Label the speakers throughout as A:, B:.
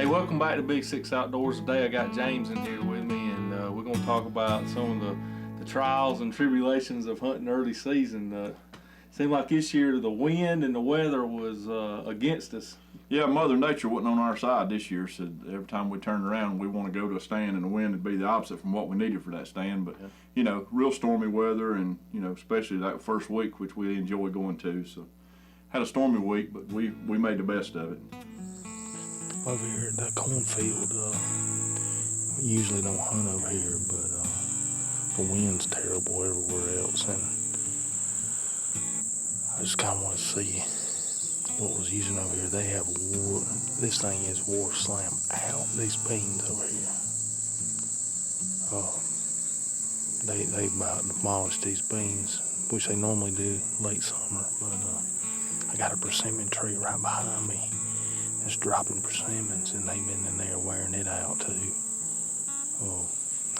A: Hey, welcome back to Big Six Outdoors. Today I got James in here with me, and we're going to talk about some of the trials and tribulations of hunting early season. It seemed like this year the wind and the weather was against us.
B: Yeah, Mother Nature wasn't on our side this year, so every time we turned around, we want to go to a stand, and the wind would be the opposite from what we needed for that stand. But, you know, real stormy weather, and, you know, especially that first week, which we enjoy going to. So, had a stormy week, but we made the best of it.
C: Over here at that cornfield, we usually don't hunt over here, but the wind's terrible everywhere else, and I just kind of want to see what was using over here. They have this thing is war slam out these beans over here. They about demolished these beans, which they normally do late summer, but I got a persimmon tree right behind me. It's dropping persimmons, and they've been in there wearing it out too.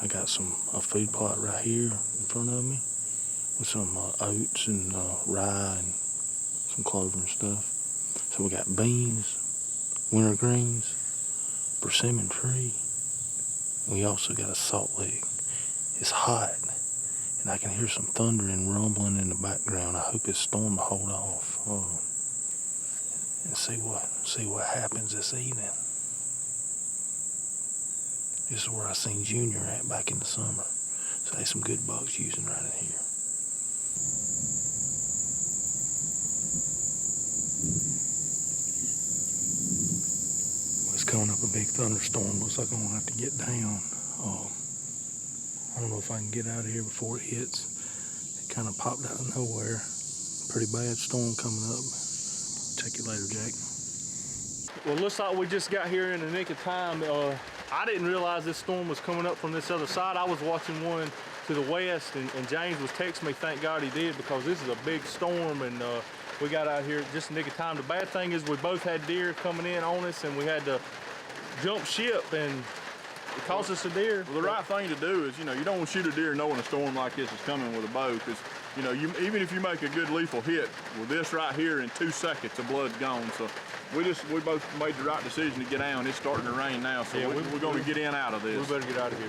C: I got a food plot right here in front of me with some oats and rye and some clover and stuff. So we got beans, winter greens, persimmon tree. We also got a salt lick. It's hot, and I can hear some thunder and rumbling in the background. I hope it's storm to hold off. And see what happens this evening. This is where I seen Junior at back in the summer. So there's some good bucks using right in here. Well, it's coming up a big thunderstorm. Looks like I'm gonna have to get down. I don't know if I can get out of here before it hits. It kind of popped out of nowhere. Pretty bad storm coming up. Check you later, Jake.
A: Well, looks like we just got here in the nick of time. I didn't realize this storm was coming up from this other side. I was watching one to the west, and James was texting me. Thank God he did, because this is a big storm, and we got out here just in the nick of time. The bad thing is we both had deer coming in on us, and we had to jump ship, and it cost us a deer.
B: Well, the right thing to do is, you know, you don't want to shoot a deer knowing a storm like this is coming with a bow, because, you know, even if you make a good lethal hit with this right here, in 2 seconds, the blood's gone. So we both made the right decision to get down. It's starting to rain now, so yeah, we're going to get in out of this.
A: We better get out of here.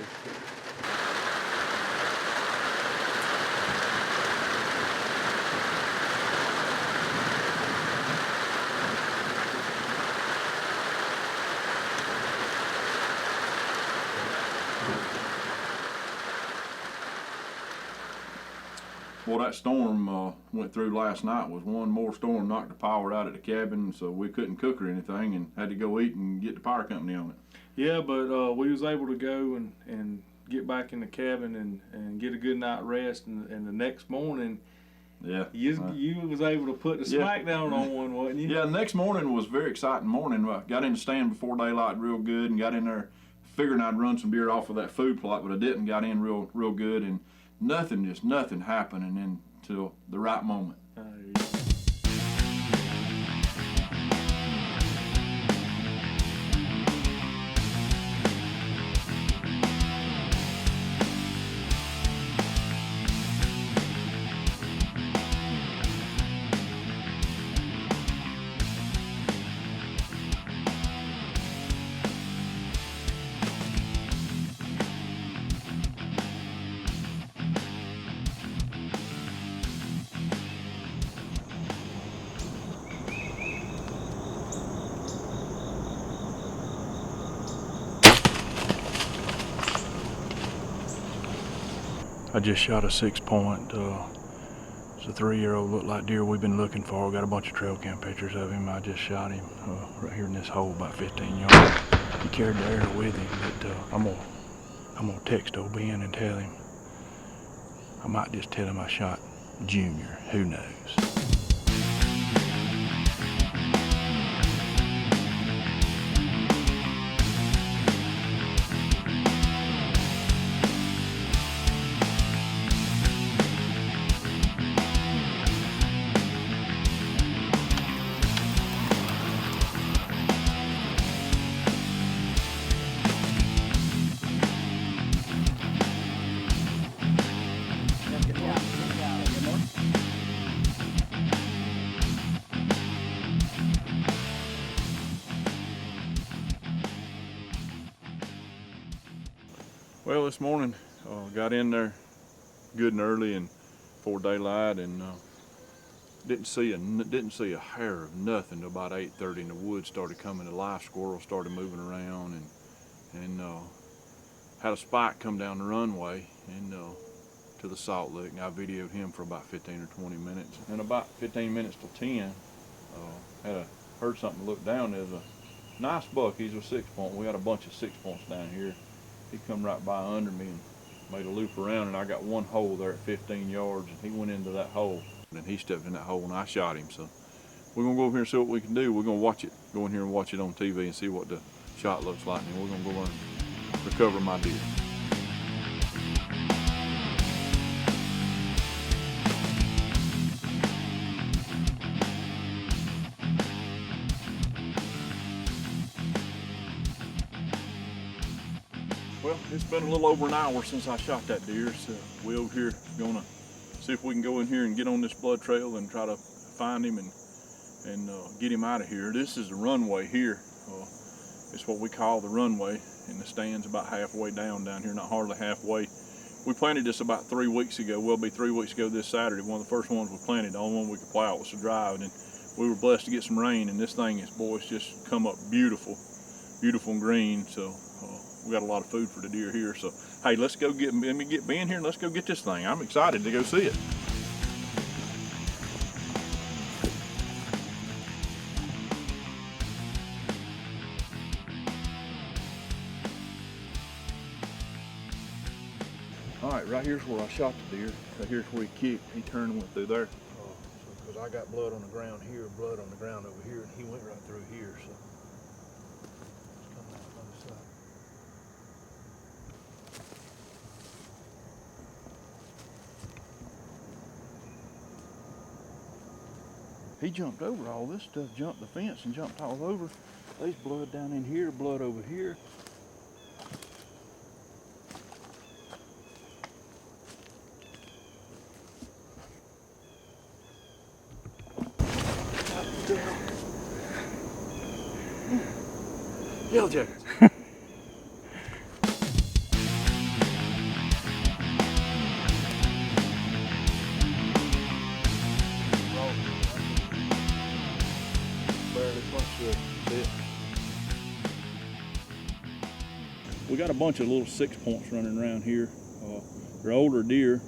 B: Well, that storm went through last night. Was one more storm, knocked the power out at the cabin, so we couldn't cook or anything, and had to go eat and get the power company on it.
A: Yeah, but we was able to go and get back in the cabin and get a good night rest, and the next morning,
B: yeah,
A: you was able to put the smackdown on one, wasn't you?
B: Yeah, the next morning was a very exciting morning. I got in the stand before daylight real good, and got in there figuring I'd run some deer off of that food plot, but I didn't. Got in real good, and nothing happening until the right moment.
C: I just shot a 6-point. It's a 3-year-old, looked like deer we've been looking for. Got a bunch of trail cam pictures of him. I just shot him right here in this hole about 15 yards. He carried the arrow with him, but I'm gonna text old Ben and tell him. I might just tell him I shot Junior. Who knows?
B: Well, this morning, got in there good and early and before daylight, and didn't see a hair of nothing till about 8:30, and the woods started coming to life. Squirrels started moving around, and had a spike come down the runway and to the salt lick, and I videoed him for about 15 or 20 minutes. And about 15 minutes till 10, heard something, look down. There's a nice buck. He's a 6-point. We had a bunch of 6-points down here. He come right by under me and made a loop around, and I got one hole there at 15 yards, and he went into that hole, and he stepped in that hole, and I shot him. So we're gonna go over here and see what we can do. We're gonna watch it, go in here and watch it on TV and see what the shot looks like, and we're gonna go and recover my deer. Well, it's been a little over an hour since I shot that deer, so we over here gonna see if we can go in here and get on this blood trail and try to find him and get him out of here. This is the runway here. It's what we call the runway, and the stand's about halfway down here, not hardly halfway. We planted this about 3 weeks ago. Well, it'll be 3 weeks ago this Saturday. One of the first ones we planted. The only one we could plow was to drive, and we were blessed to get some rain, and this thing is, boy, it's just come up beautiful, beautiful and green. So we got a lot of food for the deer here. So hey, let's go let me get Ben here and let's go get this thing. I'm excited to go see it. All right, right here's where I shot the deer. Right here's where he kicked. He turned and went through there. Because I got blood on the ground here, blood on the ground over here, and he went right through here. So let's come out on the other side. He jumped over all this stuff, jumped the fence and jumped all over. There's blood down in here, blood over here. Yellow jackets. We got a bunch of little 6-points running around here. They're older deer.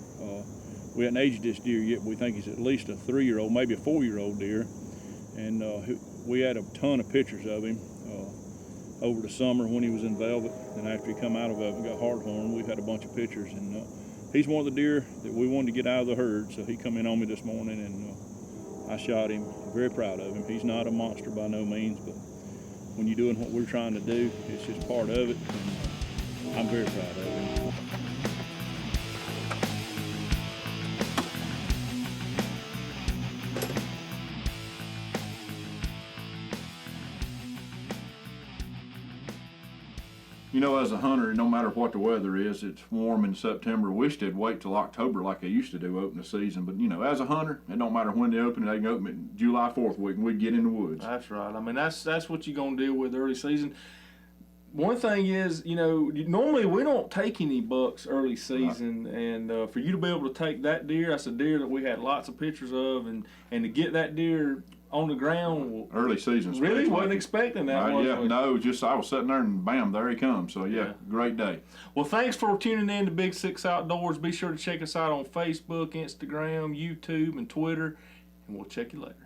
B: We haven't aged this deer yet, but we think he's at least a 3-year-old, maybe a 4-year-old deer. And we had a ton of pictures of him over the summer when he was in velvet, and after he come out of velvet and got hardhorn, we've had a bunch of pictures. And he's one of the deer that we wanted to get out of the herd, so he come in on me this morning, and I shot him. I'm very proud of him. He's not a monster by no means, but when you're doing what we're trying to do, it's just part of it, and I'm very proud of him. You know, as a hunter, no matter what the weather is, it's warm in September. Wish they'd wait till October like they used to do, open the season. But, you know, as a hunter, it don't matter when they open it. They can open it July 4th week and we'd get in the woods.
A: That's right. I mean, that's what you're going to deal with early season. One thing is, you know, normally we don't take any bucks early season. Right. And for you to be able to take that deer, that's a deer that we had lots of pictures of. And to get that deer on the ground
B: early season,
A: really wasn't expecting that one.
B: Yeah, no, just I was sitting there and bam, there he comes. So yeah, great day.
A: Well, thanks for tuning in to Big Six Outdoors. Be sure to check us out on Facebook, Instagram, YouTube, and Twitter, and we'll check you later.